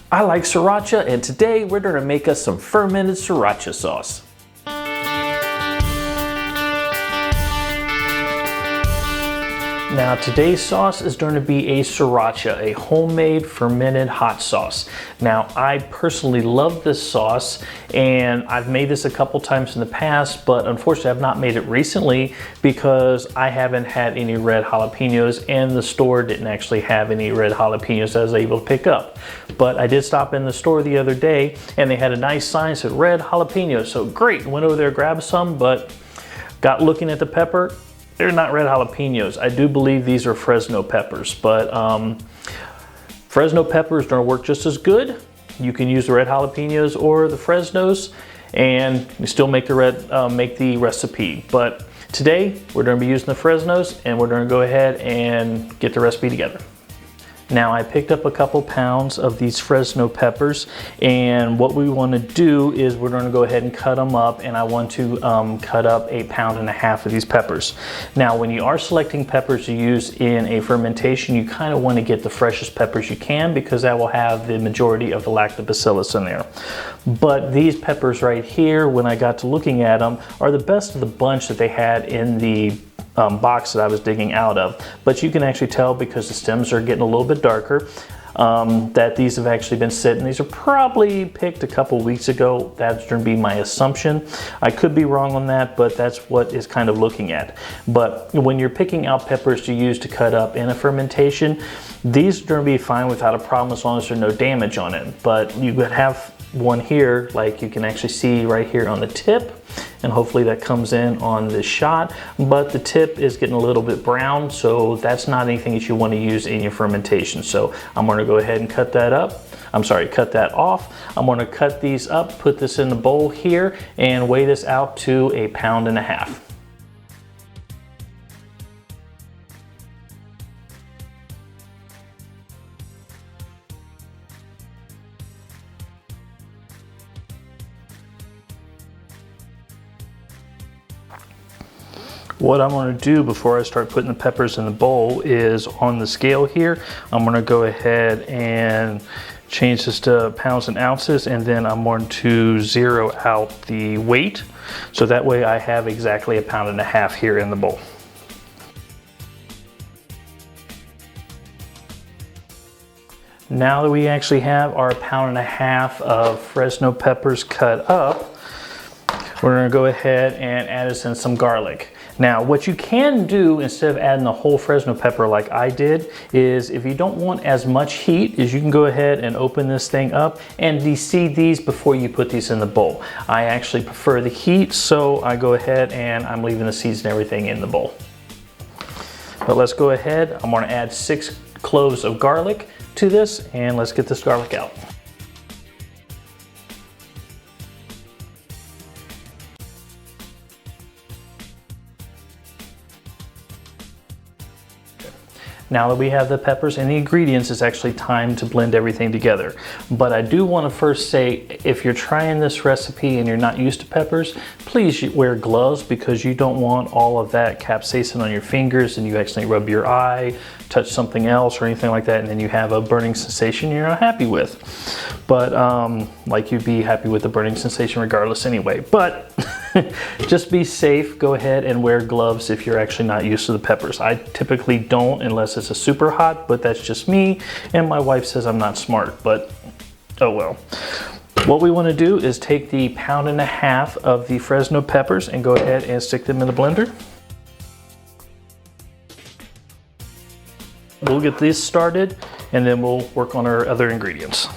I like sriracha, and today we're going to make us some fermented sriracha sauce. Now today's sauce is going to be a sriracha, a homemade fermented hot sauce. Now I personally love this sauce, and I've made this a couple times in the past, but unfortunately I've not made it recently because I haven't had any red jalapenos, and the store didn't actually have any red jalapenos that I was able to pick up. But I did stop in the store the other day and they had a nice sign that said red jalapenos, so great, went over there, grabbed some, but got looking at the pepper. They're not red jalapenos. I do believe these are Fresno peppers, but Fresno peppers don't work just as good. You can use the red jalapenos or the Fresnos, and you still make the recipe. But today we're going to be using the Fresnos, and we're going to go ahead and get the recipe together. Now I picked up a couple pounds of these Fresno peppers, and what we want to do is we're going to go ahead and cut them up, and I want to cut up 1.5 pounds of these peppers. Now when you are selecting peppers to use in a fermentation, you kind of want to get the freshest peppers you can because that will have the majority of the lactobacillus in there. But these peppers right here, when I got to looking at them, are the best of the bunch that they had in the box that I was digging out of. But you can actually tell because the stems are getting a little bit darker that these have actually been sitting. These are probably picked a couple weeks ago. That's going to be my assumption. I could be wrong on that, but that's what is kind of looking at. But when you're picking out peppers to use to cut up in a fermentation, these are going to be fine without a problem as long as there's no damage on it. But you could have one here, like you can actually see right here on the tip, and hopefully that comes in on this shot, but the tip is getting a little bit brown, so that's not anything that you want to use in your fermentation. So I'm going to go ahead and cut that off. I'm going to cut these up, put this in the bowl here, and weigh this out to 1.5 pounds. What I'm going to do before I start putting the peppers in the bowl is on the scale here, I'm going to go ahead and change this to pounds and ounces, and then I'm going to zero out the weight. So that way I have exactly 1.5 pounds here in the bowl. Now that we actually have our 1.5 pounds of Fresno peppers cut up, we're going to go ahead and add in some garlic. Now what you can do instead of adding the whole Fresno pepper like I did is, if you don't want as much heat, is you can go ahead and open this thing up and deseed these before you put these in the bowl. I actually prefer the heat, so I go ahead and I'm leaving the seeds and everything in the bowl. But let's go ahead. I'm going to add 6 cloves of garlic to this, and let's get this garlic out. Now that we have the peppers and the ingredients, it's actually time to blend everything together. But I do want to first say, if you're trying this recipe and you're not used to peppers, please wear gloves, because you don't want all of that capsaicin on your fingers and you accidentally rub your eye, touch something else or anything like that, and then you have a burning sensation you're not happy with. But like, you'd be happy with the burning sensation regardless anyway. But just be safe, go ahead and wear gloves if you're actually not used to the peppers. I typically don't unless it's a super hot, but that's just me, and my wife says I'm not smart, but oh well. What we want to do is take the 1.5 pounds of the Fresno peppers and go ahead and stick them in the blender. We'll get these started and then we'll work on our other ingredients.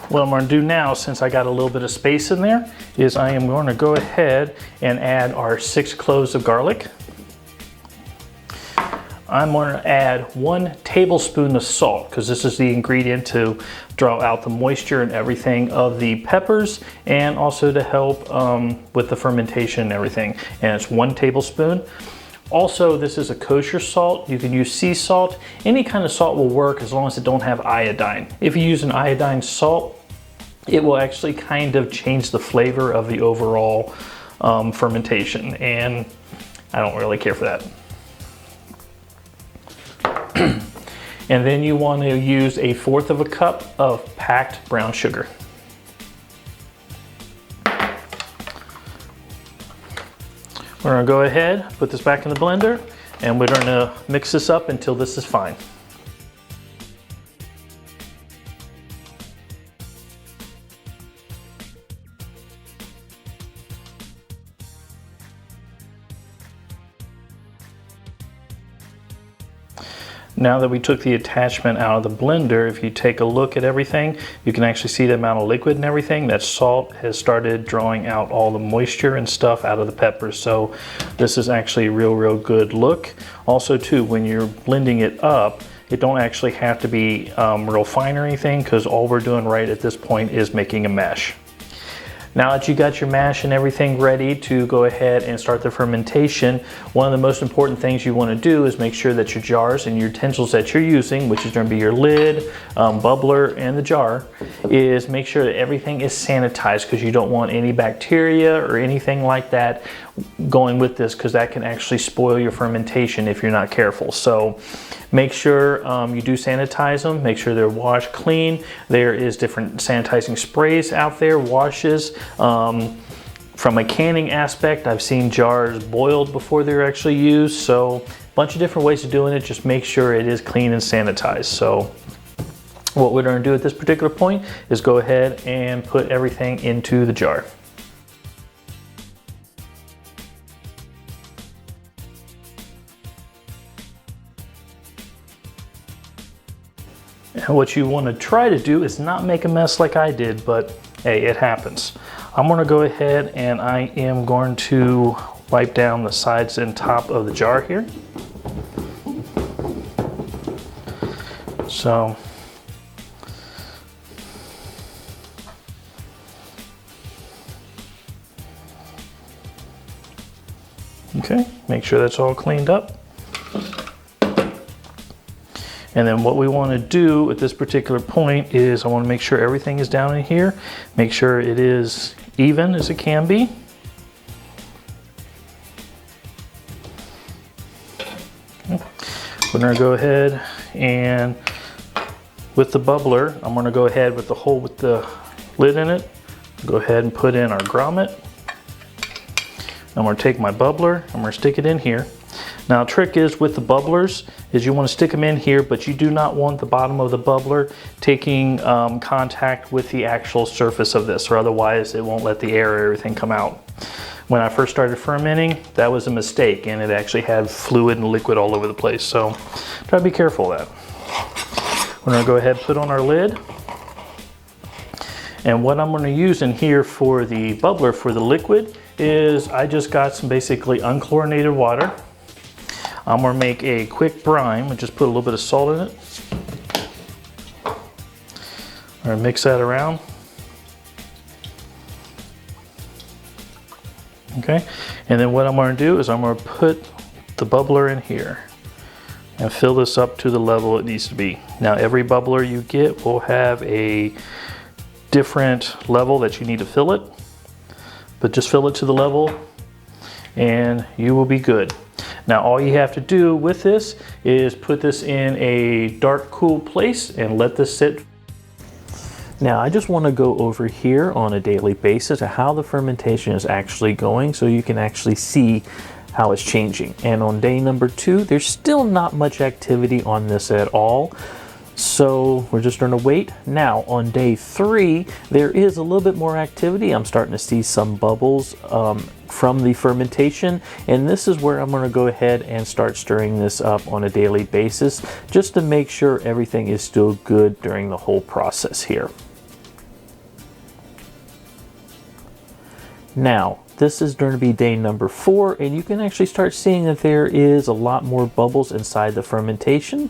What I'm going to do now, since I got a little bit of space in there, is I am going to go ahead and add our 6 cloves of garlic. I'm going to add 1 tablespoon of salt, because this is the ingredient to draw out the moisture and everything of the peppers, and also to help with the fermentation and everything. And it's 1 tablespoon. Also, this is a kosher salt. You can use sea salt. Any kind of salt will work as long as it don't have iodine. If you use an iodine salt, it will actually kind of change the flavor of the overall fermentation, and I don't really care for that. And then you want to use 1/4 of a cup of packed brown sugar. We're going to go ahead, put this back in the blender, and we're going to mix this up until this is fine. Now that we took the attachment out of the blender, if you take a look at everything, you can actually see the amount of liquid and everything. That salt has started drawing out all the moisture and stuff out of the peppers. So this is actually a real good look. Also too, when you're blending it up, it don't actually have to be real fine or anything, because all we're doing right at this point is making a mash. Now that you got your mash and everything ready to go ahead and start the fermentation, one of the most important things you want to do is make sure that your jars and your utensils that you're using, which is going to be your lid, bubbler, and the jar, is make sure that everything is sanitized, because you don't want any bacteria or anything like that going with this, because that can actually spoil your fermentation if you're not careful. So make sure you do sanitize them, make sure they're washed clean. There is different sanitizing sprays out there, washes. From a canning aspect, I've seen jars boiled before they're actually used. So a bunch of different ways of doing it. Just make sure it is clean and sanitized. So what we're going to do at this particular point is go ahead and put everything into the jar. And what you want to try to do is not make a mess like I did, but hey, it happens. I'm going to go ahead and I am going to wipe down the sides and top of the jar here. So okay, make sure that's all cleaned up. And then what we want to do at this particular point is I want to make sure everything is down in here. Make sure it is even as it can be. Okay. We're going to go ahead and with the bubbler, I'm going to go ahead with the hole with the lid in it. Go ahead and put in our grommet. I'm going to take my bubbler, I'm going to stick it in here. Now, the trick is with the bubblers is you want to stick them in here, but you do not want the bottom of the bubbler taking contact with the actual surface of this, or otherwise it won't let the air or everything come out. When I first started fermenting, that was a mistake, and it actually had fluid and liquid all over the place. So try to be careful of that. We're going to go ahead and put on our lid. And what I'm going to use in here for the bubbler for the liquid is I just got some basically unchlorinated water. I'm going to make a quick brine and just put a little bit of salt in it. I'm going to mix that around. Okay, and then what I'm going to do is I'm going to put the bubbler in here and fill this up to the level it needs to be. Now, every bubbler you get will have a different level that you need to fill it, but just fill it to the level and you will be good. Now, all you have to do with this is put this in a dark, cool place and let this sit. Now, I just want to go over here on a daily basis of how the fermentation is actually going, so you can actually see how it's changing. And on day number 2, there's still not much activity on this at all. So we're just going to wait. Now on day 3, there is a little bit more activity. I'm starting to see some bubbles from the fermentation, and this is where I'm going to go ahead and start stirring this up on a daily basis, just to make sure everything is still good during the whole process here. Now, this is going to be day number 4, and you can actually start seeing that there is a lot more bubbles inside the fermentation.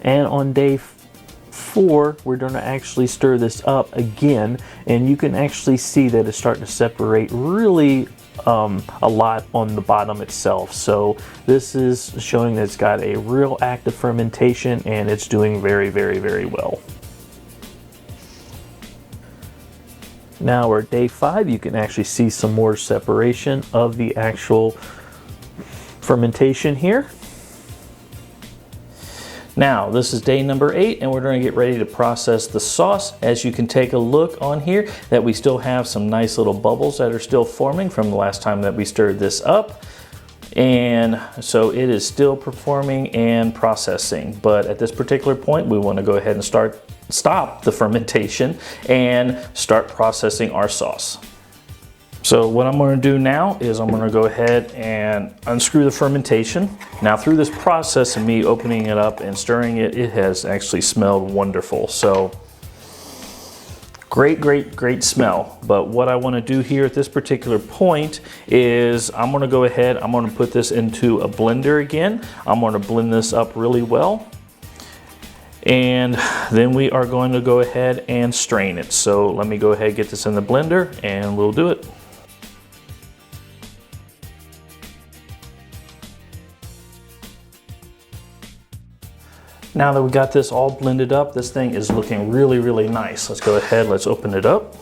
And on day 4, we're going to actually stir this up again, and you can actually see that it's starting to separate really a lot on the bottom itself. So this is showing that it's got a real active fermentation, and it's doing very, very, very well. Now we're at day 5. You can actually see some more separation of the actual fermentation here. Now, this is day number 8, and we're going to get ready to process the sauce. As you can take a look on here, that we still have some nice little bubbles that are still forming from the last time that we stirred this up. And so it is still performing and processing. But at this particular point, we want to go ahead and stop the fermentation and start processing our sauce. So what I'm going to do now is I'm going to go ahead and unscrew the fermentation. Now through this process of me opening it up and stirring it, it has actually smelled wonderful. So great smell. But what I want to do here at this particular point is I'm going to go ahead, I'm going to put this into a blender again. I'm going to blend this up really well. And then we are going to go ahead and strain it. So let me go ahead and get this in the blender and we'll do it. Now that we got this all blended up, this thing is looking really nice. Let's go ahead, let's open it up.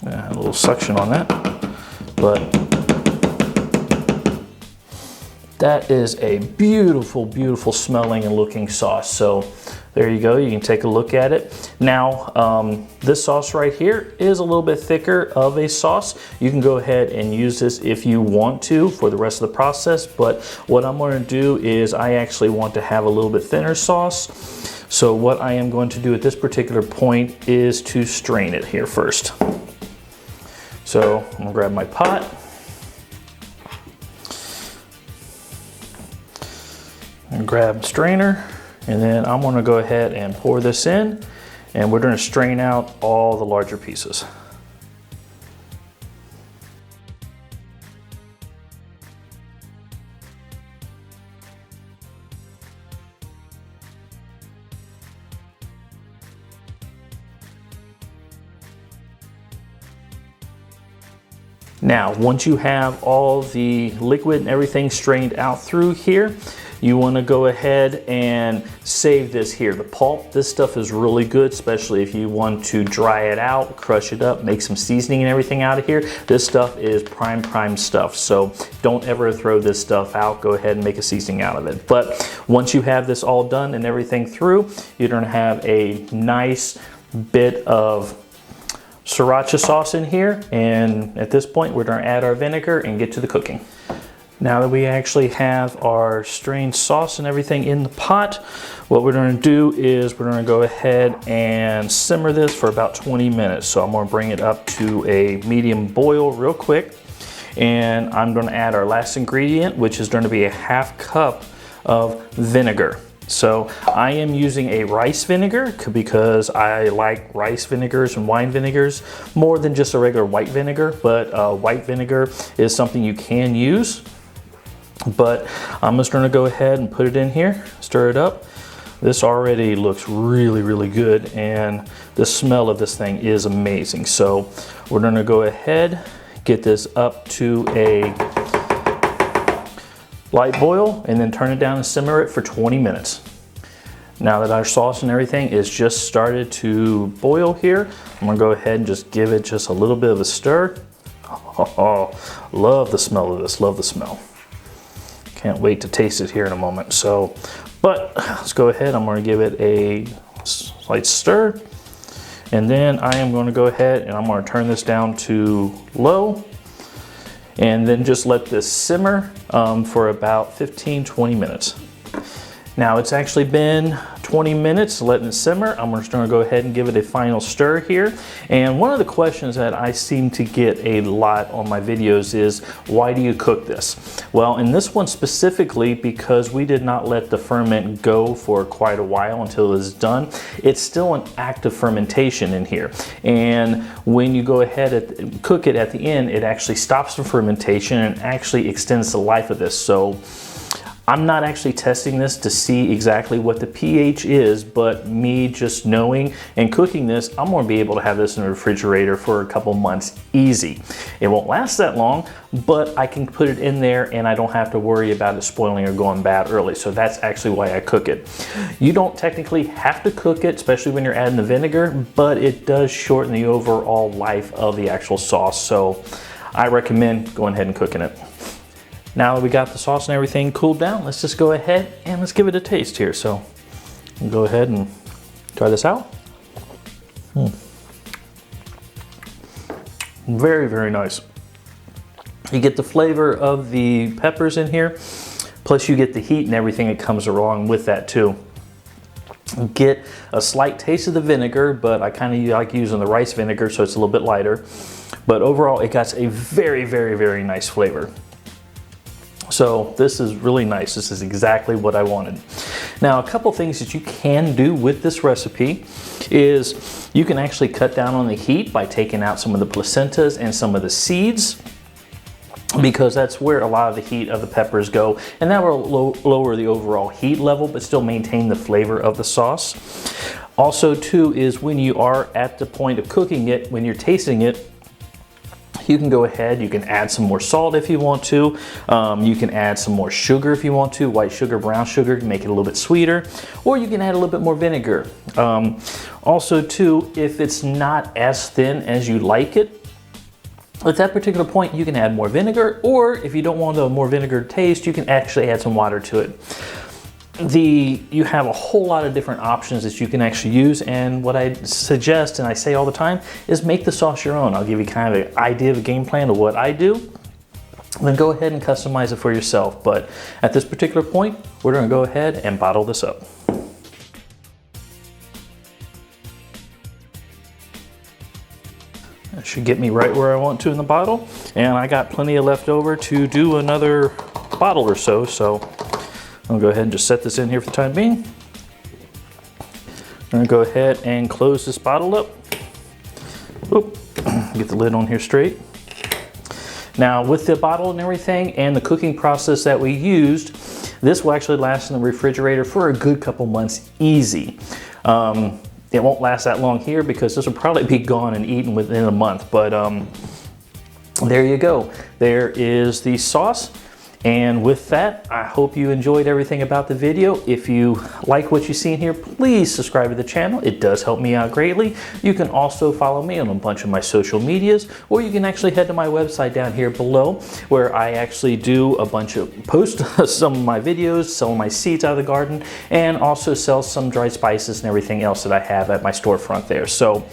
A little suction on that, but that is a beautiful smelling and looking sauce. So there you go, you can take a look at it. Now, this sauce right here is a little bit thicker of a sauce. You can go ahead and use this if you want to for the rest of the process, but what I'm going to do is I actually want to have a little bit thinner sauce. So what I am going to do at this particular point is to strain it here first. So I'm going to grab my pot. And grab strainer, and then I'm going to go ahead and pour this in, and we're going to strain out all the larger pieces. Now, once you have all the liquid and everything strained out through here, you want to go ahead and save this here. The pulp, this stuff is really good, especially if you want to dry it out, crush it up, make some seasoning and everything out of here. This stuff is prime stuff, so don't ever throw this stuff out. Go ahead and make a seasoning out of it. But once you have this all done and everything through, you're going to have a nice bit of Sriracha sauce in here, and at this point we're going to add our vinegar and get to the cooking. Now that we actually have our strained sauce and everything in the pot, what we're going to do is we're going to go ahead and simmer this for about 20 minutes. So I'm going to bring it up to a medium boil real quick, and I'm going to add our last ingredient, which is going to be a half cup of vinegar. So I am using a rice vinegar because I like rice vinegars and wine vinegars more than just a regular white vinegar, but white vinegar is something you can use. But I'm just going to go ahead and put it in here, stir it up. This already looks really good, and the smell of this thing is amazing. So we're going to go ahead, get this up to a light boil, and then turn it down and simmer it for 20 minutes. Now that our sauce and everything is just started to boil here, I'm going to go ahead and just give it just a little bit of a stir. Oh, love the smell of this, love the smell. Can't wait to taste it here in a moment. So, but let's go ahead. I'm going to give it a slight stir, and then I am going to go ahead and I'm going to turn this down to low, and then just let this simmer for about 15-20 minutes. Now it's actually been 20 minutes letting it simmer. I'm just going to go ahead and give it a final stir here. And one of the questions that I seem to get a lot on my videos is, why do you cook this? Well, in this one specifically, because we did not let the ferment go for quite a while until it is done, it's still an active fermentation in here. And when you go ahead and cook it at the end, it actually stops the fermentation and actually extends the life of this. So I'm not actually testing this to see exactly what the pH is, but me just knowing and cooking this, I'm going to be able to have this in the refrigerator for a couple months easy. It won't last that long, but I can put it in there and I don't have to worry about it spoiling or going bad early. So that's actually why I cook it. You don't technically have to cook it, especially when you're adding the vinegar, but it does shorten the overall life of the actual sauce. So I recommend going ahead and cooking it. now that we got the sauce and everything cooled down, let's just go ahead and let's give it a taste here. So we'll go ahead and try this out. Very, very nice. You get the flavor of the peppers in here, plus you get the heat and everything that comes along with that too. Get a slight taste of the vinegar, but I kind of like using the rice vinegar, so it's a little bit lighter. But overall, it got a very, very, very nice flavor. So this is really nice. This is exactly what I wanted. Now, a couple things that you can do with this recipe is you can actually cut down on the heat by taking out some of the placentas and some of the seeds, because that's where a lot of the heat of the peppers go, and that will lower the overall heat level but still maintain the flavor of the sauce. Also too is when you are at the point of cooking it, when you're tasting it, you can go ahead, you can add some more salt if you want to. You can add some more sugar if you want to, white sugar, brown sugar, to make it a little bit sweeter, or you can add a little bit more vinegar. Also too, if it's not as thin as you like it, at that particular point, you can add more vinegar, or if you don't want a more vinegar taste, you can actually add some water to it. You have a whole lot of different options that you can actually use, and what I suggest, and I say all the time, is make the sauce your own. I'll give you kind of an idea of a game plan of what I do, then go ahead and customize it for yourself. But at this particular point, we're gonna go ahead and bottle this up. That should get me right where I want to in the bottle, and I got plenty of left over to do another bottle or so, so I'll go ahead and just set this in here for the time being. I'm gonna go ahead and close this bottle up. Oop, get the lid on here straight. Now with the bottle and everything and the cooking process that we used, this will actually last in the refrigerator for a good couple months easy. It won't last that long here because this will probably be gone and eaten within a month, but there you go. There is the sauce. And with that, I hope you enjoyed everything about the video. If you like what you see in here, please subscribe to the channel. It does help me out greatly. You can also follow me on a bunch of my social medias, or you can actually head to my website down here below, where I actually do a bunch of post some of my videos, sell my seeds out of the garden, and also sell some dried spices and everything else that I have at my storefront there. So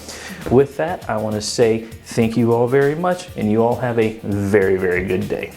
with that, I want to say thank you all very much, and you all have a very, very good day.